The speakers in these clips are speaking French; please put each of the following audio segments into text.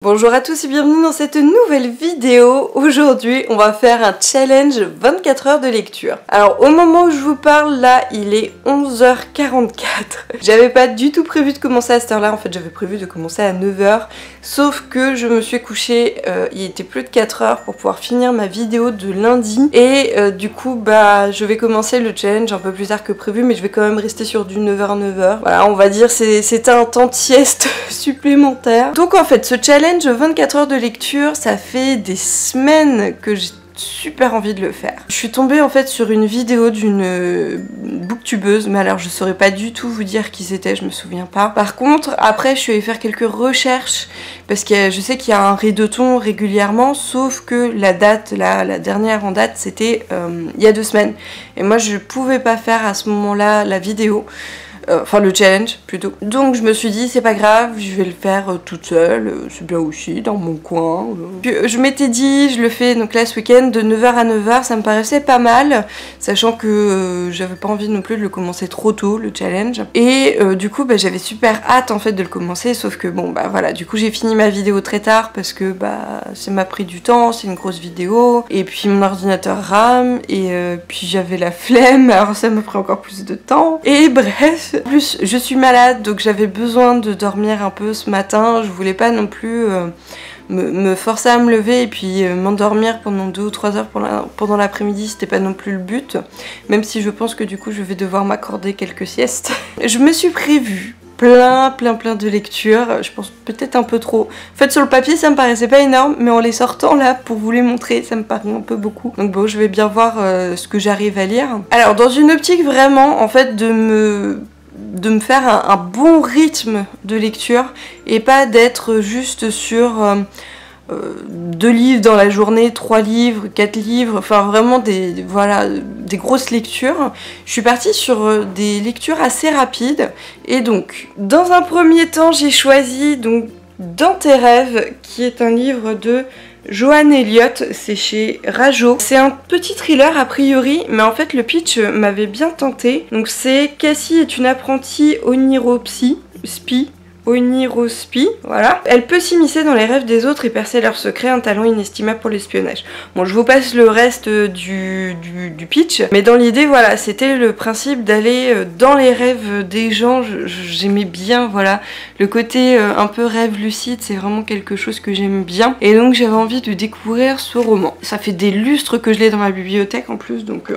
Bonjour à tous et bienvenue dans cette nouvelle vidéo. Aujourd'hui, on va faire un challenge 24 heures de lecture. Alors, au moment où je vous parle, là, il est 11h44. J'avais pas du tout prévu de commencer à cette heure-là. En fait, j'avais prévu de commencer à 9h. Sauf que je me suis couchée, il était plus de 4 heures pour pouvoir finir ma vidéo de lundi. Et du coup, je vais commencer le challenge un peu plus tard que prévu, mais je vais quand même rester sur du 9h-9h. Voilà, on va dire c'est un temps de sieste supplémentaire. Donc en fait, ce challenge 24 heures de lecture, ça fait des semaines que j'ai super envie de le faire. Je suis tombée en fait sur une vidéo d'une booktubeuse, mais alors je saurais pas du tout vous dire qui c'était, je me souviens pas. Par contre, après je suis allée faire quelques recherches parce que je sais qu'il y a un readathon régulièrement, sauf que la date, la dernière en date, c'était il y a 2 semaines. Et moi je pouvais pas faire à ce moment-là la vidéo. Enfin le challenge plutôt. Donc je me suis dit c'est pas grave, je vais le faire toute seule, c'est bien aussi, dans mon coin. Puis, je m'étais dit, je le fais donc là ce week-end de 9h à 9h, ça me paraissait pas mal, sachant que j'avais pas envie non plus de le commencer trop tôt, le challenge. Et du coup j'avais super hâte en fait de le commencer, sauf que bon voilà, du coup j'ai fini ma vidéo très tard parce que ça m'a pris du temps, c'est une grosse vidéo, et puis mon ordinateur rame, et puis j'avais la flemme, alors ça m'a pris encore plus de temps, et bref. En plus, je suis malade, donc j'avais besoin de dormir un peu ce matin. Je voulais pas non plus me forcer à me lever et puis m'endormir pendant 2 ou 3 heures pendant l'après-midi. C'était pas non plus le but, même si je pense que du coup je vais devoir m'accorder quelques siestes. Je me suis prévue plein de lectures, je pense peut-être un peu trop. En fait sur le papier ça me paraissait pas énorme, mais en les sortant là pour vous les montrer ça me paraît un peu beaucoup. Donc bon, je vais bien voir ce que j'arrive à lire. Alors dans une optique vraiment en fait de me faire un bon rythme de lecture et pas d'être juste sur 2 livres dans la journée, 3 livres, 4 livres, enfin vraiment des grosses lectures. Je suis partie sur des lectures assez rapides et donc dans un premier temps j'ai choisi donc Dans tes rêves, qui est un livre de Joanne Elliott, c'est chez Rajo. C'est un petit thriller a priori, mais en fait le pitch m'avait bien tenté. Donc c'est Cassie est une apprentie onirospie, voilà. Elle peut s'immiscer dans les rêves des autres et percer leurs secrets, un talent inestimable pour l'espionnage. Bon, je vous passe le reste du pitch, mais dans l'idée, voilà, c'était le principe d'aller dans les rêves des gens. J'aimais bien, voilà, le côté un peu rêve lucide, c'est vraiment quelque chose que j'aime bien. Et donc j'avais envie de découvrir ce roman. Ça fait des lustres que je l'ai dans ma bibliothèque en plus, donc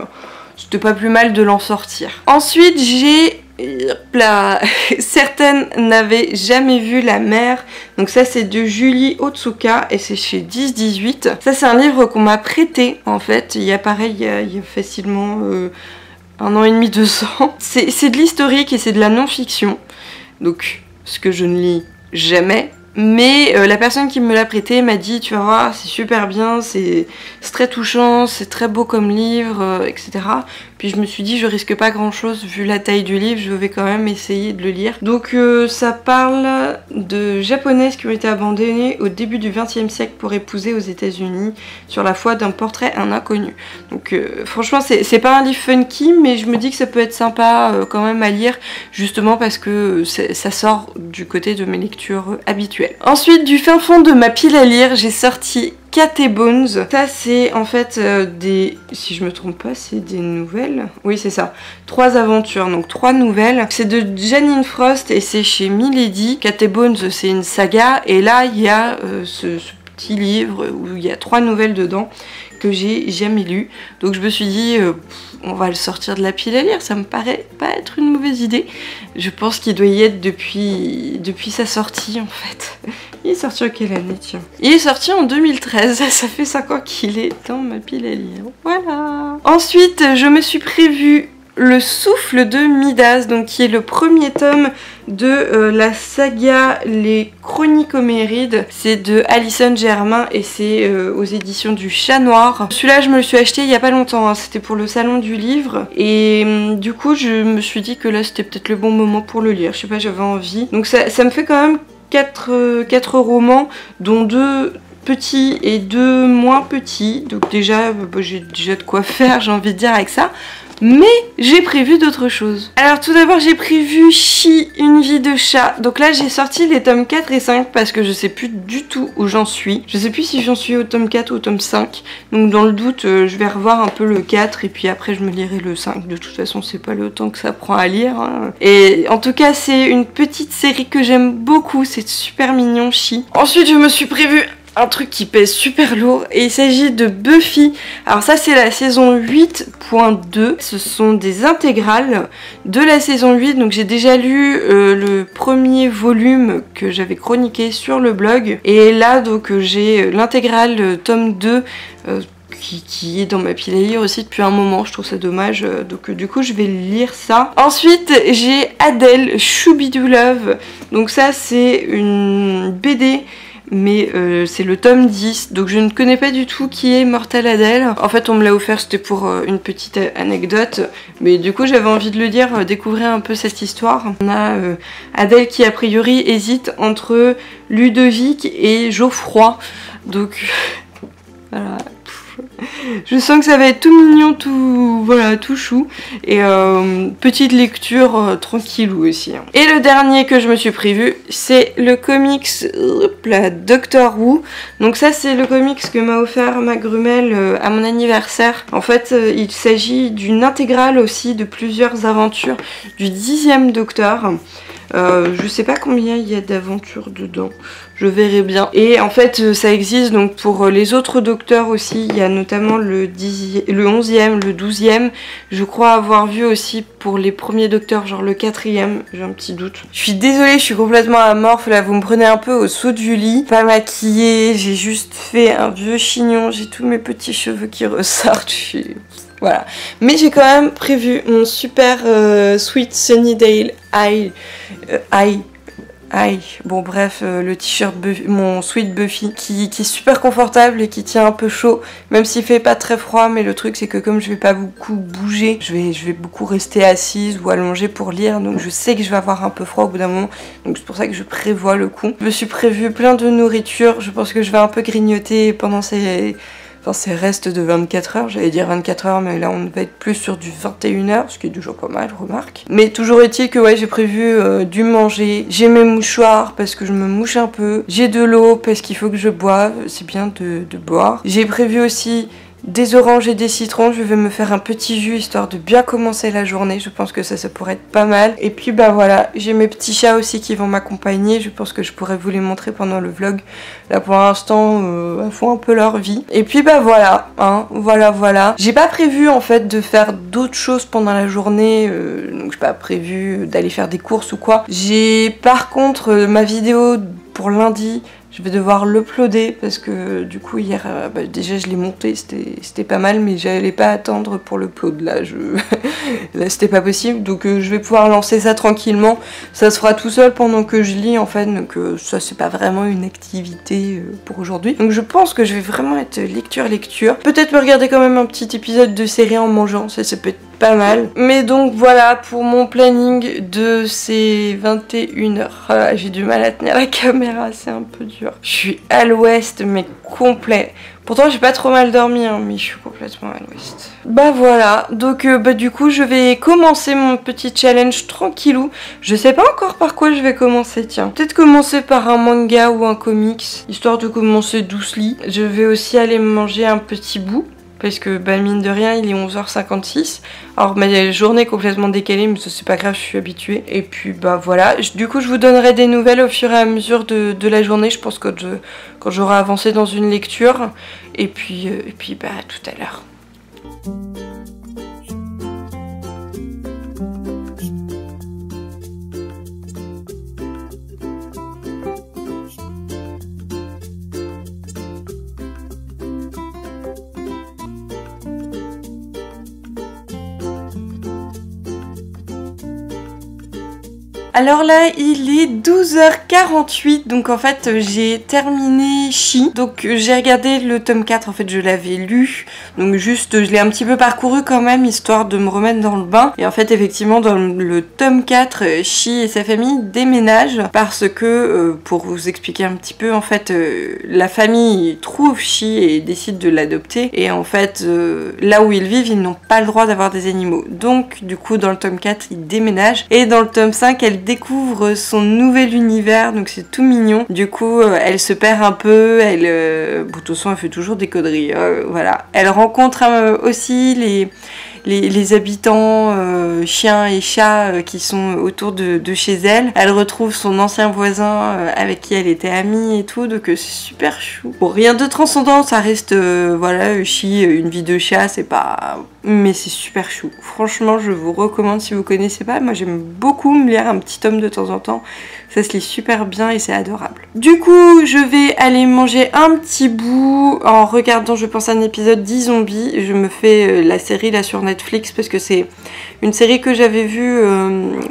c'était pas plus mal de l'en sortir. Ensuite, j'ai... Certaines n'avaient jamais vu la mer, donc ça c'est de Julie Otsuka et c'est chez 10-18. Ça c'est un livre qu'on m'a prêté en fait, il y a facilement 1 an et demi, 2 ans. C'est de l'historique et c'est de la non-fiction, donc ce que je ne lis jamais. Mais la personne qui me l'a prêté m'a dit tu vas voir c'est super bien, c'est très touchant, c'est très beau comme livre, etc. Puis je me suis dit je risque pas grand chose vu la taille du livre, je vais quand même essayer de le lire. Donc ça parle de japonaises qui ont été abandonnées au début du XXe siècle pour épouser aux États-Unis sur la foi d'un portrait un inconnu. Donc franchement c'est pas un livre funky, mais je me dis que ça peut être sympa quand même à lire, justement parce que ça sort du côté de mes lectures habituelles. Ensuite, du fin fond de ma pile à lire, j'ai sorti Cat et Bones. Ça c'est en fait si je me trompe pas, c'est des nouvelles. Oui c'est ça, 3 aventures, donc 3 nouvelles. C'est de Janine Frost et c'est chez Milady. Cat et Bones c'est une saga et là il y a ce petit livre où il y a 3 nouvelles dedans que j'ai jamais lu. Donc je me suis dit on va le sortir de la pile à lire, ça me paraît pas être une mauvaise idée. Je pense qu'il doit y être depuis sa sortie en fait. Il est sorti en quelle année, tiens? Il est sorti en 2013, ça fait 5 ans qu'il est dans ma pile à lire. Voilà. Ensuite, je me suis prévu Le souffle de Midas, donc qui est le premier tome de la saga Les Chroniques Homérides. C'est de Alison Germain et c'est aux éditions du Chat Noir. Celui-là je me le suis acheté il y a pas longtemps, hein. C'était pour le salon du livre et du coup je me suis dit que là c'était peut-être le bon moment pour le lire. Je sais pas, j'avais envie. Donc ça me fait quand même 4 romans, dont 2 petits et 2 moins petits. Donc déjà j'ai déjà de quoi faire, j'ai envie de dire, avec ça. Mais j'ai prévu d'autres choses. Alors tout d'abord j'ai prévu Chi, une vie de chat. Donc là j'ai sorti les tomes 4 et 5 parce que je sais plus du tout où j'en suis. Je sais plus si j'en suis au tome 4 ou au tome 5. Donc dans le doute je vais revoir un peu le 4 et puis après je me lirai le 5. De toute façon c'est pas le temps que ça prend à lire. Hein. Et en tout cas c'est une petite série que j'aime beaucoup. C'est super mignon Chi. Ensuite je me suis prévu un truc qui pèse super lourd et il s'agit de Buffy. Alors ça c'est la saison 8.2, ce sont des intégrales de la saison 8, donc j'ai déjà lu le premier volume que j'avais chroniqué sur le blog et là donc j'ai l'intégrale tome 2 qui est dans ma pile à lire aussi depuis un moment, je trouve ça dommage, donc du coup je vais lire ça. Ensuite j'ai Adele, Shubidoo Love, donc ça c'est une BD mais c'est le tome 10, donc je ne connais pas du tout qui est Mortal Adele. En fait on me l'a offert, c'était pour une petite anecdote, mais du coup j'avais envie de le lire, découvrir un peu cette histoire. On a Adele qui a priori hésite entre Ludovic et Geoffroy, donc voilà. Je sens que ça va être tout mignon, tout voilà, tout chou et petite lecture tranquillou aussi. Et le dernier que je me suis prévu, c'est le comics Doctor Who. Donc ça c'est le comics que m'a offert ma grumelle à mon anniversaire. En fait il s'agit d'une intégrale aussi de plusieurs aventures du 10e Docteur. Je sais pas combien il y a d'aventures dedans, je verrai bien. Et en fait ça existe donc pour les autres docteurs aussi, il y a notamment le 11e, le 12e, je crois avoir vu aussi pour les premiers docteurs, genre le 4e, j'ai un petit doute. Je suis désolée, je suis complètement amorphe là, vous me prenez un peu au saut du lit, pas maquillée, j'ai juste fait un vieux chignon, j'ai tous mes petits cheveux qui ressortent, je suis... Voilà. Mais j'ai quand même prévu mon super Sweet Sunnydale bon bref, le t-shirt mon Sweet Buffy qui est super confortable et qui tient un peu chaud, même s'il fait pas très froid, mais le truc c'est que comme je vais pas beaucoup bouger, je vais beaucoup rester assise ou allongée pour lire, donc je sais que je vais avoir un peu froid au bout d'un moment, donc c'est pour ça que je prévois le coup. Je me suis prévu plein de nourriture, je pense que je vais un peu grignoter pendant ces restes de 24 heures, j'allais dire 24 heures, mais là on va être plus sur du 21 heures, ce qui est déjà pas mal, remarque. Mais toujours est-il que ouais, j'ai prévu du manger, j'ai mes mouchoirs parce que je me mouche un peu, j'ai de l'eau parce qu'il faut que je boive, c'est bien de boire. J'ai prévu aussi des oranges et des citrons, je vais me faire un petit jus histoire de bien commencer la journée, je pense que ça pourrait être pas mal. Et puis bah voilà, j'ai mes petits chats aussi qui vont m'accompagner, je pense que je pourrais vous les montrer pendant le vlog. Là pour l'instant, elles font un peu leur vie. Et puis bah voilà, hein, voilà. J'ai pas prévu en fait de faire d'autres choses pendant la journée, donc j'ai pas prévu d'aller faire des courses ou quoi. J'ai par contre ma vidéo pour lundi, je vais devoir l'uploader parce que du coup hier déjà je l'ai monté, c'était pas mal, mais j'allais pas attendre pour l'upload là, là c'était pas possible, donc je vais pouvoir lancer ça tranquillement, ça se fera tout seul pendant que je lis en fait, donc ça c'est pas vraiment une activité pour aujourd'hui, donc je pense que je vais vraiment être lecture, peut-être me regarder quand même un petit épisode de série en mangeant, ça peut être pas mal. Mais donc voilà pour mon planning de ces 21h. Ah, j'ai du mal à tenir la caméra, c'est un peu dur. Je suis à l'ouest mais complet. Pourtant j'ai pas trop mal dormi hein, mais je suis complètement à l'ouest. Bah voilà, donc du coup je vais commencer mon petit challenge tranquillou. Je sais pas encore par quoi je vais commencer, tiens. Peut-être commencer par un manga ou un comics, histoire de commencer doucely. Je vais aussi aller manger un petit bout. Parce que bah mine de rien il est 11h56. Alors ma journée est complètement décalée mais ça c'est pas grave, je suis habituée. Et puis bah voilà, du coup je vous donnerai des nouvelles au fur et à mesure de la journée. Je pense que quand j'aurai avancé dans une lecture. Et puis bah à tout à l'heure. Alors là il est 12h48, donc en fait j'ai terminé Chi. Donc j'ai regardé le tome 4, en fait je l'avais lu, donc juste je l'ai un petit peu parcouru quand même histoire de me remettre dans le bain. Et en fait effectivement dans le tome 4, Chi et sa famille déménagent parce que pour vous expliquer un petit peu, en fait la famille trouve Chi et décide de l'adopter, et en fait là où ils vivent ils n'ont pas le droit d'avoir des animaux. Donc du coup dans le tome 4 ils déménagent, et dans le tome 5 elle découvre son nouvel univers, donc c'est tout mignon. Du coup elle se perd un peu, elle bon, de toute façon elle fait toujours des conneries, voilà. Elle rencontre aussi les habitants chiens et chats qui sont autour de chez elle. Elle retrouve son ancien voisin avec qui elle était amie et tout, donc c'est super chou. Bon, rien de transcendant, ça reste voilà, Chi, une vie de chat, c'est pas... mais c'est super chou. Franchement, je vous recommande si vous connaissez pas. Moi j'aime beaucoup me lire un petit tome de temps en temps. Ça se lit super bien et c'est adorable. Du coup, je vais aller manger un petit bout en regardant, je pense, un épisode d'E-Zombie. Je me fais la série là sur Netflix parce que c'est une série que j'avais vue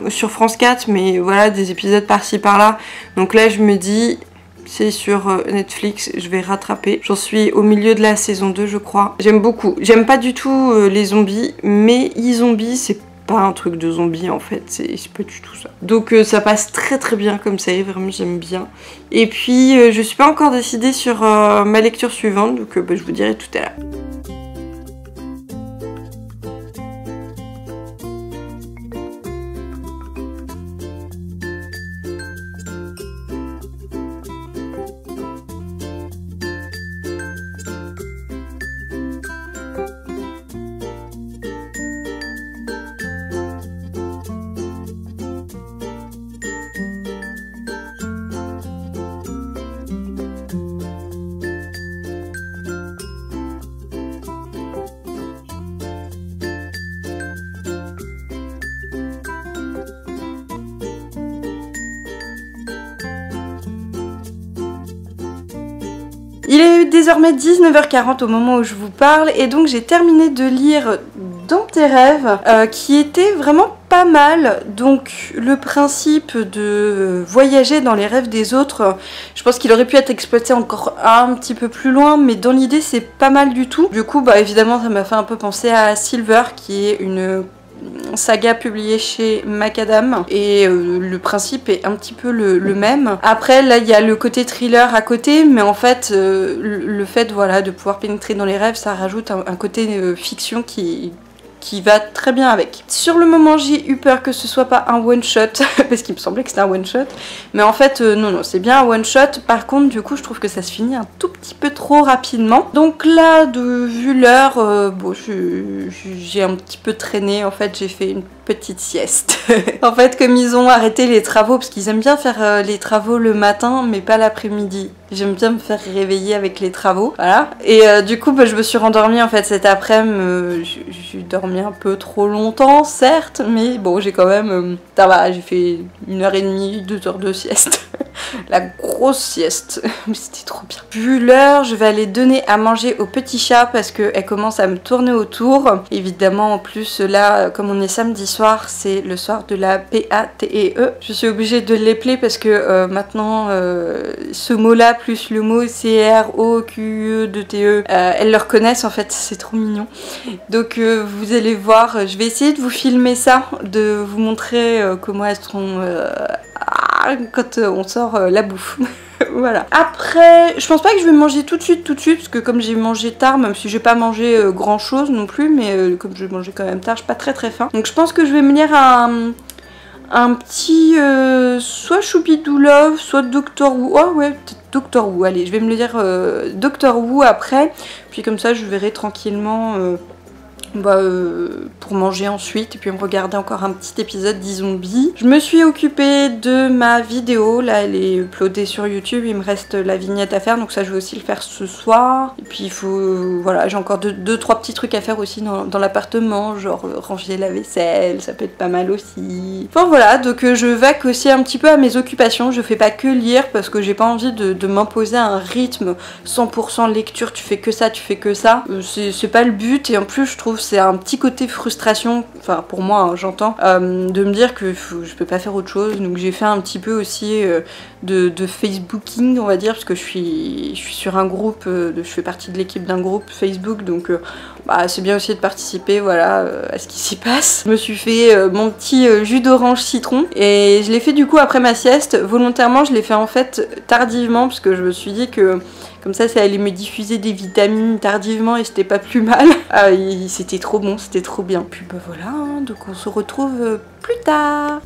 sur France 4, mais voilà, des épisodes par-ci par-là. Donc là, je me dis... c'est sur Netflix, je vais rattraper. J'en suis au milieu de la saison 2 je crois. J'aime beaucoup. J'aime pas du tout les zombies, mais E-Zombie c'est pas un truc de zombie en fait, c'est pas du tout ça. Donc ça passe très très bien comme série, vraiment j'aime bien. Et puis je suis pas encore décidée sur ma lecture suivante, donc bah, je vous dirai tout à l'heure. Il est désormais 19h40 au moment où je vous parle, et donc j'ai terminé de lire Dans tes rêves, qui était vraiment pas mal. Donc le principe de voyager dans les rêves des autres, je pense qu'il aurait pu être exploité encore un petit peu plus loin, mais dans l'idée c'est pas mal du tout. Du coup bah évidemment ça m'a fait un peu penser à Silver, qui est une saga publiée chez Macadam, et le principe est un petit peu le même. Après là il y a le côté thriller à côté, mais en fait le fait voilà de pouvoir pénétrer dans les rêves, ça rajoute un côté fiction qui va très bien avec. Sur le moment j'ai eu peur que ce soit pas un one shot parce qu'il me semblait que c'était un one shot, mais en fait non c'est bien un one shot. Par contre du coup je trouve que ça se finit un tout petit peu trop rapidement. Donc là vu l'heure, bon j'ai un petit peu traîné, en fait j'ai fait une petite sieste. En fait comme ils ont arrêté les travaux, parce qu'ils aiment bien faire les travaux le matin mais pas l'après-midi. J'aime bien me faire réveiller avec les travaux, voilà. Et du coup bah, je me suis rendormie en fait cet après-midi. J'ai dormi un peu trop longtemps certes, mais bon j'ai quand même... ça va, j'ai fait 1h30, 2 heures de sieste. La grosse sieste, mais c'était trop bien. Vu l'heure, je vais aller donner à manger au petit chat parce qu'elle commence à me tourner autour. Évidemment en plus là, comme on est samedi soir, c'est le soir de la PATEE. Je suis obligée de l'épeler parce que maintenant ce mot là plus le mot CROQE2TE, elles le reconnaissent en fait, c'est trop mignon. Donc vous allez voir, je vais essayer de vous filmer ça, de vous montrer comment elles seront quand on sort la bouffe. Voilà. Après, je pense pas que je vais manger tout de suite, parce que comme j'ai mangé tard, même si j'ai pas mangé grand chose non plus, mais comme je mangeais quand même tard, je suis pas très faim. Donc je pense que je vais me lire un petit soit Choupidou Love, soit Doctor Who. Oh ouais, peut-être Doctor Who. Allez, je vais me le lire Doctor Who après, puis comme ça je verrai tranquillement pour manger ensuite, et puis me regarder encore un petit épisode d'E-Zombie. Je me suis occupée de ma vidéo, là elle est uploadée sur YouTube, il me reste la vignette à faire, donc ça je vais aussi le faire ce soir. Et puis il faut, voilà, j'ai encore deux trois petits trucs à faire aussi dans l'appartement, genre ranger la vaisselle, ça peut être pas mal aussi. Enfin voilà, donc je vaque aussi un petit peu à mes occupations, je fais pas que lire parce que j'ai pas envie de m'imposer un rythme 100% lecture, tu fais que ça, c'est pas le but, et en plus je trouve c'est un petit côté frustrant frustration, enfin pour moi hein, j'entends, de me dire que je peux pas faire autre chose. Donc j'ai fait un petit peu aussi de Facebooking on va dire, parce que je suis sur un groupe, je fais partie de l'équipe d'un groupe Facebook, donc bah, c'est bien aussi de participer voilà, à ce qui s'y passe. Je me suis fait mon petit jus d'orange citron et je l'ai fait du coup après ma sieste. Volontairement je l'ai fait en fait tardivement parce que je me suis dit que comme ça allait me diffuser des vitamines tardivement et c'était pas plus mal. C'était trop bon, c'était trop bien. Puis bah voilà, hein, donc on se retrouve plus tard.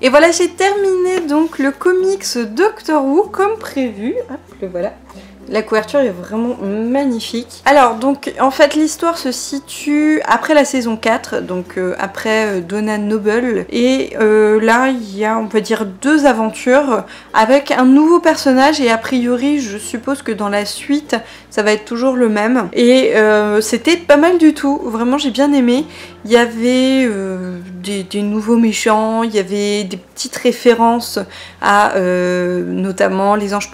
Et voilà, j'ai terminé donc le comics Doctor Who comme prévu. Hop, le voilà. La couverture est vraiment magnifique. Alors donc en fait l'histoire se situe après la saison 4, donc après Donna Noble. Et là il y a on peut dire 2 aventures avec un nouveau personnage et a priori je suppose que dans la suite ça va être toujours le même. Et c'était pas mal du tout, vraiment j'ai bien aimé. Il y avait des nouveaux méchants, il y avait des petites références à notamment les anges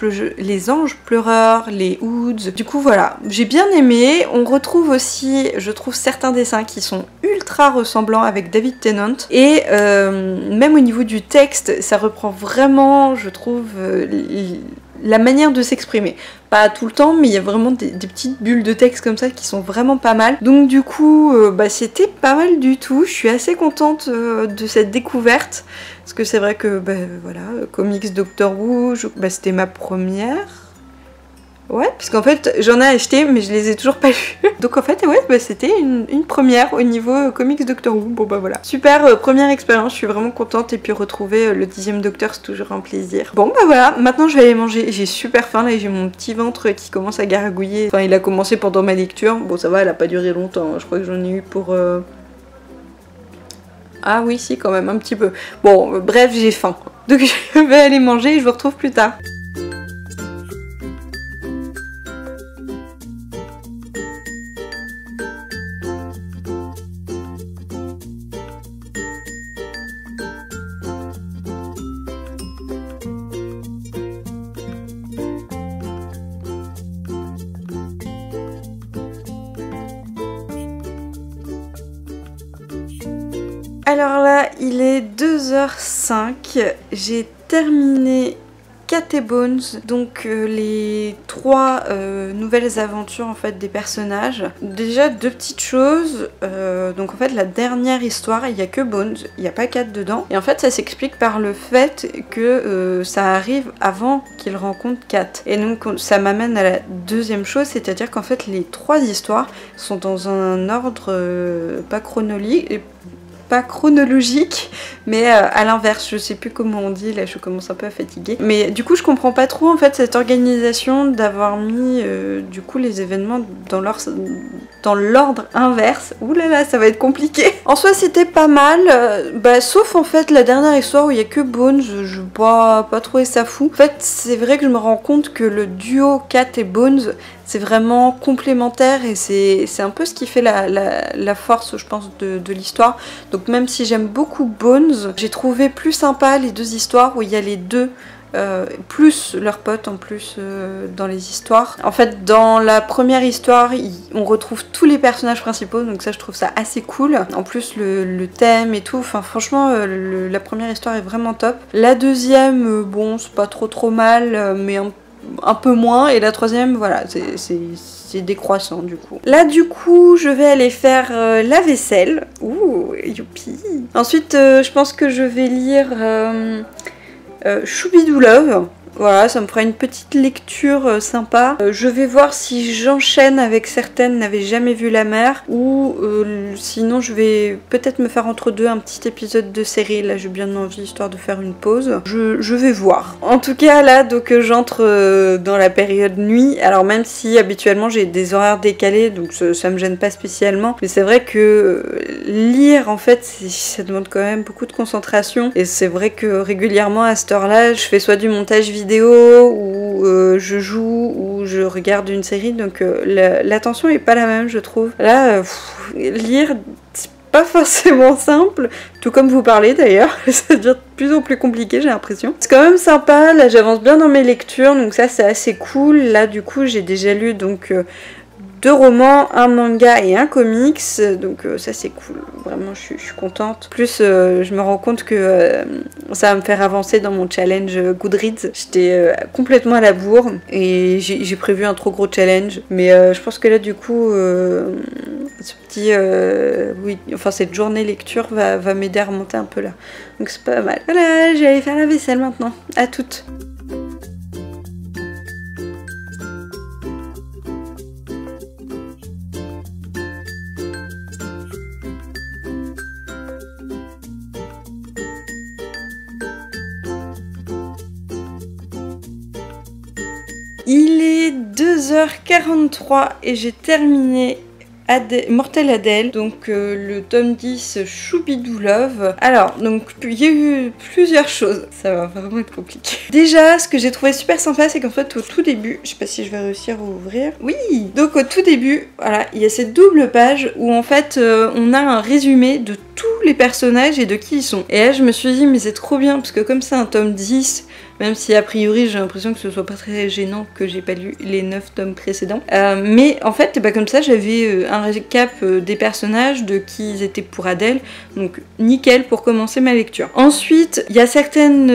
pleureurs, les Hoods. Du coup voilà, j'ai bien aimé. On retrouve aussi, je trouve, certains dessins qui sont ultra ressemblants avec David Tennant. Et même au niveau du texte, ça reprend vraiment, je trouve, la manière de s'exprimer. Pas tout le temps, mais il y a vraiment des petites bulles de texte comme ça qui sont vraiment pas mal. Donc du coup, bah, c'était pas mal du tout. Je suis assez contente de cette découverte. Parce que c'est vrai que, bah, voilà, comics Doctor Who, bah, c'était ma première. Ouais, parce qu'en fait j'en ai acheté mais je les ai toujours pas lus. Donc en fait ouais, bah, c'était une première au niveau comics Doctor Who. Bon bah voilà. Super première expérience, je suis vraiment contente. Et puis retrouver le 10e Docteur c'est toujours un plaisir. Bon bah voilà, maintenant je vais aller manger. J'ai super faim là et j'ai mon petit ventre qui commence à gargouiller. Enfin il a commencé pendant ma lecture. Bon ça va, elle a pas duré longtemps. Je crois que j'en ai eu pour... Ah oui si quand même un petit peu. Bon bref j'ai faim. Donc je vais aller manger et je vous retrouve plus tard. Alors là, il est 2h05, j'ai terminé Cat et Bones, donc les 3 nouvelles aventures en fait des personnages. Déjà 2 petites choses, donc en fait la dernière histoire, il n'y a que Bones, il n'y a pas Cat dedans. Et en fait ça s'explique par le fait que ça arrive avant qu'il rencontre Cat. Et donc ça m'amène à la deuxième chose, c'est-à-dire qu'en fait les 3 histoires sont dans un ordre pas chronologique, mais à l'inverse, je sais plus comment on dit, là je commence un peu à fatiguer. Mais du coup je comprends pas trop en fait cette organisation d'avoir mis du coup les événements dans l'ordre inverse. Ouh là là, ça va être compliqué. En soi c'était pas mal, sauf en fait la dernière histoire où il y a que Bones, je pas trouvé ça fou. En fait c'est vrai que je me rends compte que le duo Cat et Bones c'est vraiment complémentaire et c'est un peu ce qui fait la force je pense de l'histoire. Donc même si j'aime beaucoup Bones, j'ai trouvé plus sympa les 2 histoires où il y a les 2 plus leurs potes en plus dans les histoires. En fait dans la première histoire on retrouve tous les personnages principaux, donc ça je trouve ça assez cool. En plus le thème et tout, enfin franchement la première histoire est vraiment top. La deuxième bon c'est pas trop mal mais un peu moins, et la troisième voilà c'est décroissant du coup. Là du coup je vais aller faire la vaisselle. Ouh youpi. Ensuite je pense que je vais lire Choubidou Love. Voilà, ça me fera une petite lecture sympa. Je vais voir si j'enchaîne avec certaines n'avaient jamais vu la mer ou sinon je vais peut-être me faire entre deux un petit épisode de série. Là j'ai bien envie histoire de faire une pause. Je vais voir. En tout cas là donc j'entre dans la période nuit. Alors même si habituellement j'ai des horaires décalés donc ça me gêne pas spécialement. Mais c'est vrai que lire en fait ça demande quand même beaucoup de concentration. Et c'est vrai que régulièrement à cette heure-là je fais soit du montage vidéo ou je joue ou je regarde une série donc l'attention est pas la même je trouve. Là lire c'est pas forcément simple, tout comme vous parlez d'ailleurs, ça devient de plus en plus compliqué j'ai l'impression. C'est quand même sympa, là j'avance bien dans mes lectures donc ça c'est assez cool. Là du coup j'ai déjà lu donc 2 romans, un manga et un comics, donc ça c'est cool, vraiment je suis contente. Plus je me rends compte que ça va me faire avancer dans mon challenge Goodreads. J'étais complètement à la bourre et j'ai prévu un trop gros challenge, mais je pense que là du coup ce petit oui, enfin cette journée lecture va m'aider à remonter un peu là, donc c'est pas mal. Voilà, je vais aller faire la vaisselle maintenant, à toutes. Il est 2h43 et j'ai terminé Mortel Adèle, donc le tome 10 Choubidou Love. Alors, donc il y a eu plusieurs choses, ça va vraiment être compliqué. Déjà, ce que j'ai trouvé super sympa, c'est qu'en fait au tout début, je sais pas si je vais réussir à ouvrir. Oui. Donc au tout début, voilà, il y a cette double page où en fait on a un résumé de tous les personnages et de qui ils sont. Et là je me suis dit mais c'est trop bien parce que comme c'est un tome 10, même si a priori j'ai l'impression que ce soit pas très gênant que j'ai pas lu les 9 tomes précédents. Mais en fait, bah, comme ça j'avais un récap des personnages, de qui ils étaient pour Adèle, donc nickel pour commencer ma lecture. Ensuite, il y a certaines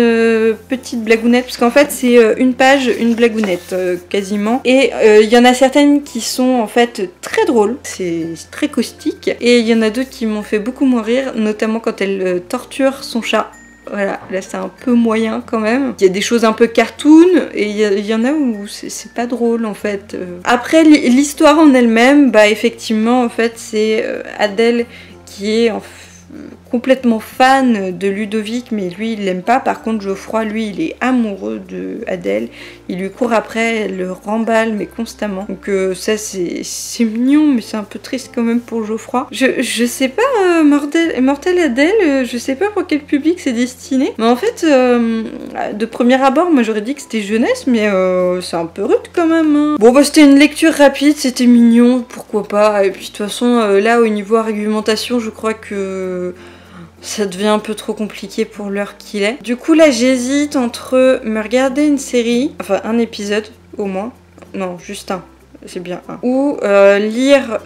petites blagounettes, parce qu'en fait c'est une page, une blagounette quasiment, et il y en a certaines qui sont en fait très drôles, c'est très caustique, et il y en a d'autres qui m'ont fait beaucoup moins rire, notamment quand elle torture son chat. Voilà, là c'est un peu moyen quand même. Il y a des choses un peu cartoon et il y en a où c'est pas drôle en fait. Après l'histoire en elle-même, bah effectivement en fait c'est Adèle qui est complètement fan de Ludovic, mais lui il l'aime pas. Par contre Geoffroy, lui il est amoureux de Adèle, il lui court après, elle le remballe mais constamment. Donc ça c'est mignon, mais c'est un peu triste quand même pour Geoffroy. Je sais pas, Mortel Adèle, je sais pas pour quel public c'est destiné, mais en fait de premier abord moi j'aurais dit que c'était jeunesse, mais c'est un peu rude quand même hein. Bon bah c'était une lecture rapide, c'était mignon, pourquoi pas. Et puis de toute façon là au niveau argumentation je crois que ça devient un peu trop compliqué pour l'heure qu'il est. Du coup là j'hésite entre me regarder une série, enfin un épisode au moins, non juste un, c'est bien un, ou lire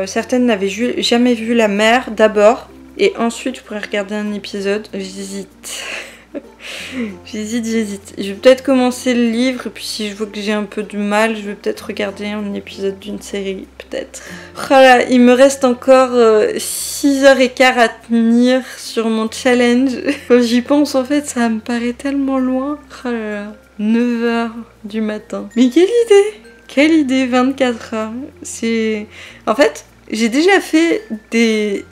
certaines n'avaient jamais vu la mer d'abord et ensuite je pourrais regarder un épisode. J'hésite. J'hésite. Je vais peut-être commencer le livre et puis si je vois que j'ai un peu de mal, je vais peut-être regarder un épisode d'une série, peut-être. Voilà, il me reste encore 6h15 à tenir sur mon challenge. Quand j'y pense, en fait, ça me paraît tellement loin. Oh là là, 9h du matin. Mais quelle idée, 24h. C'est... En fait, j'ai déjà fait des...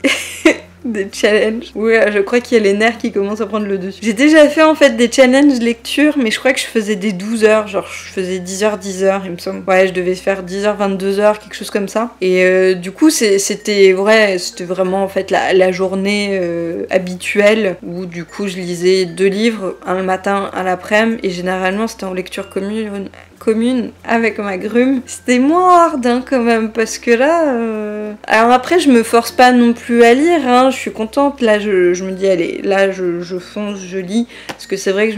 des challenges. Oui, je crois qu'il y a les nerfs qui commencent à prendre le dessus. J'ai déjà fait en fait des challenges lecture, mais je crois que je faisais des 12 heures, genre je faisais 10h, il me semble. Ouais, je devais faire 10h, 22h, quelque chose comme ça. Et du coup, c'était vraiment en fait la journée habituelle où du coup je lisais 2 livres, un le matin, un l'après-midi, et généralement c'était en lecture commune avec ma grume. C'était moins hard hein, quand même, parce que là... Alors après, je me force pas non plus à lire, hein, je suis contente. Là, je me dis, allez, là, je fonce, je lis. Parce que c'est vrai que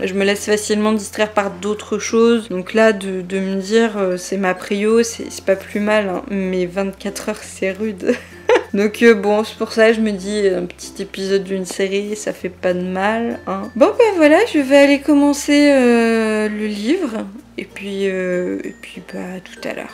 je me laisse facilement distraire par d'autres choses. Donc là, de me dire, c'est ma prio, c'est pas plus mal. Hein, mais 24 heures, c'est rude. Donc bon, c'est pour ça que je me dis un petit épisode d'une série, ça fait pas de mal. Hein. Bon ben voilà, je vais aller commencer le livre. Et puis bah, à tout à l'heure.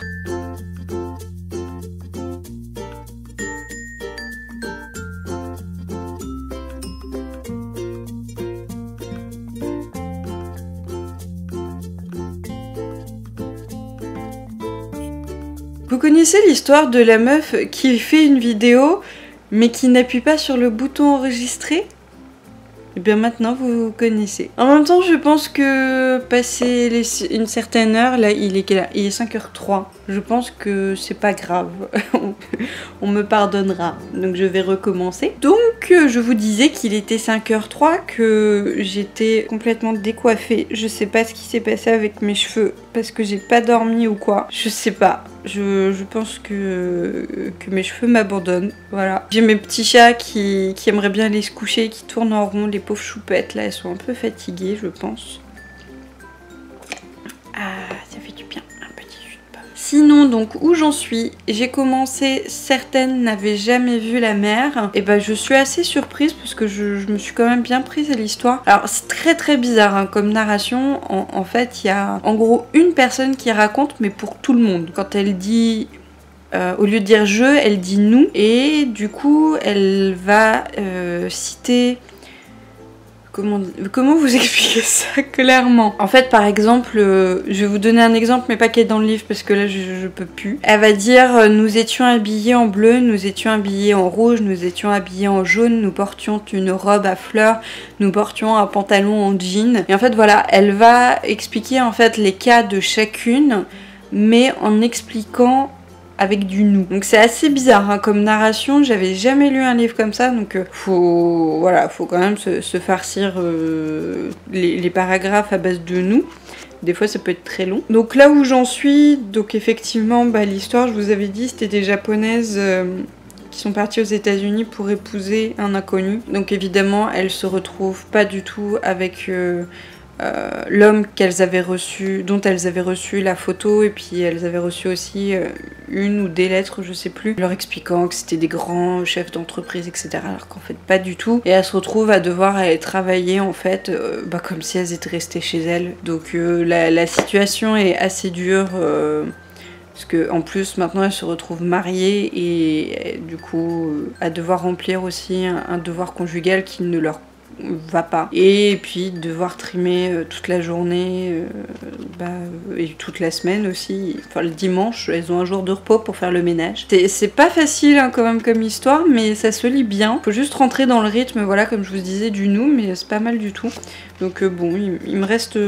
Vous connaissez l'histoire de la meuf qui fait une vidéo mais qui n'appuie pas sur le bouton enregistrer? Et bien maintenant vous connaissez. En même temps je pense que passé une certaine heure, là il est 5h03, je pense que c'est pas grave, on me pardonnera, donc je vais recommencer. Donc je vous disais qu'il était 5h03, que j'étais complètement décoiffée, je sais pas ce qui s'est passé avec mes cheveux, parce que j'ai pas dormi ou quoi, je sais pas. Je pense que mes cheveux m'abandonnent, voilà. J'ai mes petits chats qui aimeraient bien aller se coucher, qui tournent en rond, les pauvres choupettes, là, elles sont un peu fatiguées, je pense. Ah, ça fait du bien, un petit jus de pomme. Sinon, donc, où j'en suis? J'ai commencé, certaines n'avaient jamais vu la mer, et ben je suis assez surprise, parce que je me suis quand même bien prise à l'histoire. Alors, c'est très très bizarre, hein, comme narration, en fait, il y a en gros une personne qui raconte, mais pour tout le monde. Quand elle dit... au lieu de dire je, elle dit nous, et du coup, elle va citer... Comment vous expliquer ça clairement? En fait, par exemple, je vais vous donner un exemple, mais pas qui est dans le livre parce que là, je peux plus. Elle va dire nous étions habillés en bleu, nous étions habillés en rouge, nous étions habillés en jaune, nous portions une robe à fleurs, nous portions un pantalon en jean. Et en fait, voilà, elle va expliquer en fait les cas de chacune, mais en expliquant avec du nous. Donc c'est assez bizarre hein, comme narration, j'avais jamais lu un livre comme ça, donc faut quand même se farcir les paragraphes à base de nous. Des fois ça peut être très long. Donc là où j'en suis, donc effectivement l'histoire, je vous avais dit, c'était des japonaises qui sont parties aux États-Unis pour épouser un inconnu. Donc évidemment elles se retrouvent pas du tout avec l'homme dont elles avaient reçu la photo, et puis elles avaient reçu aussi une ou des lettres, je sais plus, leur expliquant que c'était des grands chefs d'entreprise, etc. Alors qu'en fait pas du tout. Et elles se retrouvent à devoir aller travailler en fait comme si elles étaient restées chez elles. Donc la situation est assez dure. Parce que en plus maintenant elles se retrouvent mariées et du coup à devoir remplir aussi un devoir conjugal qui ne leur va pas, et puis devoir trimer toute la journée et toute la semaine aussi, enfin le dimanche elles ont un jour de repos pour faire le ménage. C'est pas facile hein, quand même comme histoire, mais ça se lit bien, faut juste rentrer dans le rythme, voilà, comme je vous disais, du nous, mais c'est pas mal du tout. Donc bon, il me reste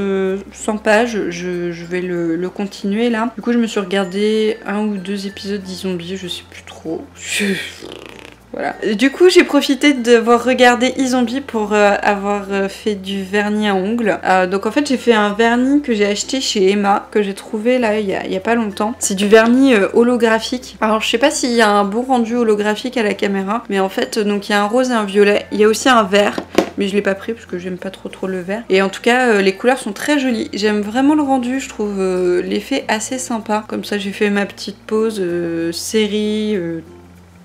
100 pages, je vais le continuer là. Du coup je me suis regardé 1 ou 2 épisodes d'E-Zombie, je sais plus trop. Voilà. Du coup, j'ai profité d'avoir regardé E-Zombie pour avoir fait du vernis à ongles. Donc en fait, j'ai fait un vernis que j'ai acheté chez Emma, que j'ai trouvé là il y a pas longtemps. C'est du vernis holographique. Alors je sais pas s'il y a un bon rendu holographique à la caméra, mais en fait, donc il y a un rose et un violet. Il y a aussi un vert, mais je l'ai pas pris parce que j'aime pas trop le vert. Et en tout cas, les couleurs sont très jolies. J'aime vraiment le rendu, je trouve l'effet assez sympa. Comme ça, j'ai fait ma petite pause série...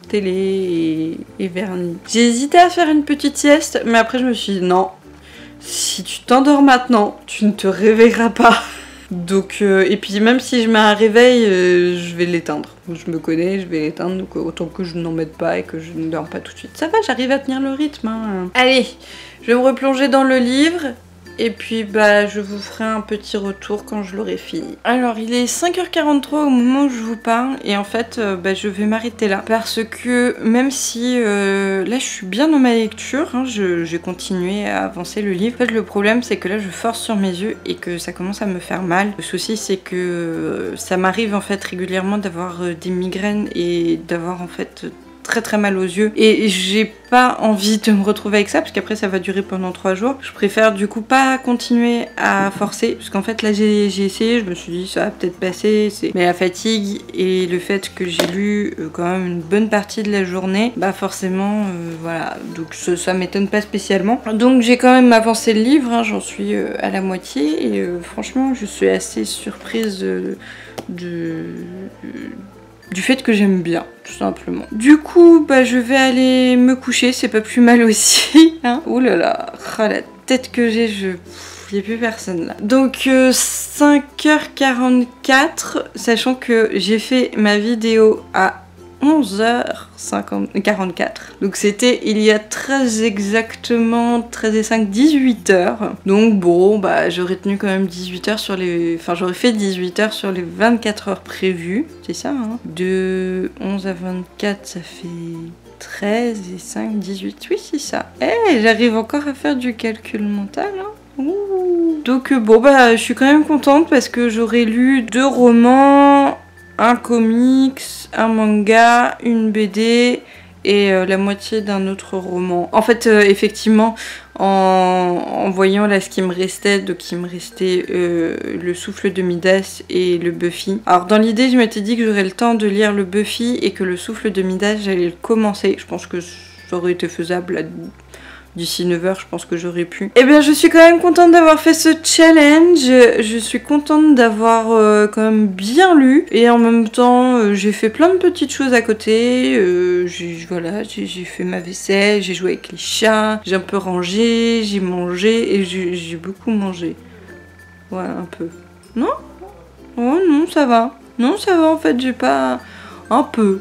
télé et vernis. J'ai hésité à faire une petite sieste, mais après je me suis dit non, si tu t'endors maintenant, tu ne te réveilleras pas. Donc, et puis même si je mets un réveil, je vais l'éteindre. Je me connais, je vais l'éteindre, donc autant que je n'en mette pas et que je ne dors pas tout de suite. Ça va, j'arrive à tenir le rythme. Hein. Allez, je vais me replonger dans le livre. Et puis je vous ferai un petit retour quand je l'aurai fini. Alors il est 5h43 au moment où je vous parle, et en fait je vais m'arrêter là. Parce que même si là je suis bien dans ma lecture, hein, j'ai continué à avancer le livre. En fait le problème c'est que là je force sur mes yeux et que ça commence à me faire mal. Le souci c'est que ça m'arrive en fait régulièrement d'avoir des migraines et d'avoir en fait... très mal aux yeux, et j'ai pas envie de me retrouver avec ça parce qu'après ça va durer pendant 3 jours. Je préfère du coup pas continuer à forcer, parce qu'en fait là j'ai essayé, je me suis dit ça va peut-être passer, mais la fatigue et le fait que j'ai lu quand même une bonne partie de la journée, forcément voilà, donc ça m'étonne pas spécialement. Donc j'ai quand même avancé le livre, hein, j'en suis à la moitié, et franchement je suis assez surprise du fait que j'aime bien, tout simplement. Du coup, je vais aller me coucher, c'est pas plus mal aussi. Hein. Ouh là là, la tête que j'ai, il n'y a plus personne là. Donc 5h44, sachant que j'ai fait ma vidéo à 11h44. Donc c'était il y a très exactement 13 et 5, 18 heures. Donc bon, bah j'aurais tenu quand même 18 heures sur les... Enfin j'aurais fait 18 heures sur les 24 heures prévues. C'est ça, hein. De 11 à 24, ça fait 13 et 5, 18. Oui, c'est ça. Eh, j'arrive encore à faire du calcul mental, hein. Ouh. Donc bon, bah je suis quand même contente parce que j'aurais lu 2 romans, un comics, un manga, une BD et la moitié d'un autre roman. En fait, effectivement, en voyant là ce qui me restait, donc il me restait le souffle de Midas et le Buffy. Alors dans l'idée, je m'étais dit que j'aurais le temps de lire le Buffy et que le souffle de Midas, j'allais le commencer. Je pense que ça aurait été faisable là, d'ici 9h, je pense que j'aurais pu. Eh bien, je suis quand même contente d'avoir fait ce challenge. Je suis contente d'avoir quand même bien lu. Et en même temps, j'ai fait plein de petites choses à côté. Voilà, j'ai fait ma vaisselle, j'ai joué avec les chats, j'ai un peu rangé, j'ai mangé et j'ai beaucoup mangé. Ouais, un peu. Non? Oh non, ça va. Non, ça va en fait, j'ai pas... Un peu.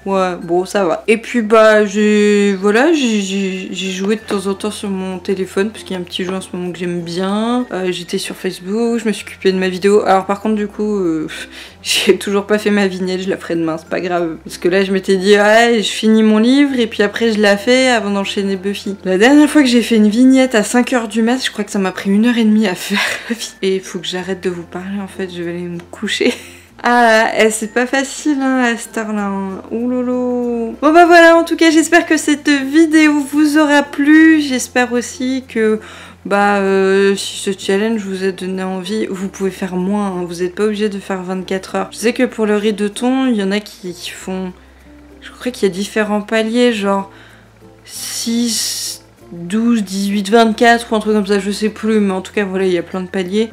Ouais, bon, ça va. Et puis bah, j'ai joué de temps en temps sur mon téléphone parce qu'il y a un petit jeu en ce moment que j'aime bien. J'étais sur Facebook, je me suis occupée de ma vidéo. Alors par contre, du coup, j'ai toujours pas fait ma vignette, je la ferai demain, c'est pas grave. Parce que là, je m'étais dit, ouais, je finis mon livre et puis après, je la fais avant d'enchaîner Buffy. La dernière fois que j'ai fait une vignette à 5h du mat, je crois que ça m'a pris 1h30 à faire. Et il faut que j'arrête de vous parler, en fait, je vais aller me coucher. Ah, c'est pas facile hein, à cette heure-là. Hein. Oulolo. Bon bah voilà, en tout cas j'espère que cette vidéo vous aura plu. J'espère aussi que si ce challenge vous a donné envie, vous pouvez faire moins. Hein. Vous n'êtes pas obligé de faire 24 heures. Je sais que pour le riz de thon, il y en a qui font... Je crois qu'il y a différents paliers, genre 6... 12, 18, 24 ou un truc comme ça, je sais plus, mais en tout cas voilà, il y a plein de paliers.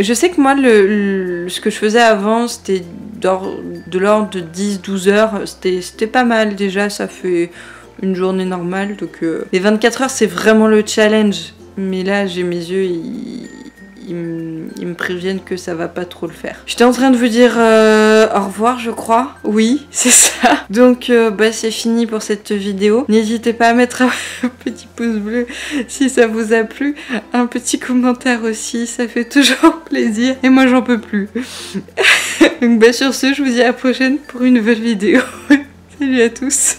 Je sais que moi ce que je faisais avant c'était de l'ordre de 10-12 heures, c'était pas mal déjà, ça fait une journée normale, donc les 24 heures c'est vraiment le challenge, mais là j'ai mes yeux, ils me préviennent que ça va pas trop le faire. J'étais en train de vous dire au revoir je crois, oui c'est ça. Donc c'est fini pour cette vidéo. N'hésitez pas à mettre un petit pouce bleu si ça vous a plu, un petit commentaire aussi, ça fait toujours plaisir et moi j'en peux plus. Donc sur ce je vous dis à la prochaine pour une nouvelle vidéo. Salut à tous.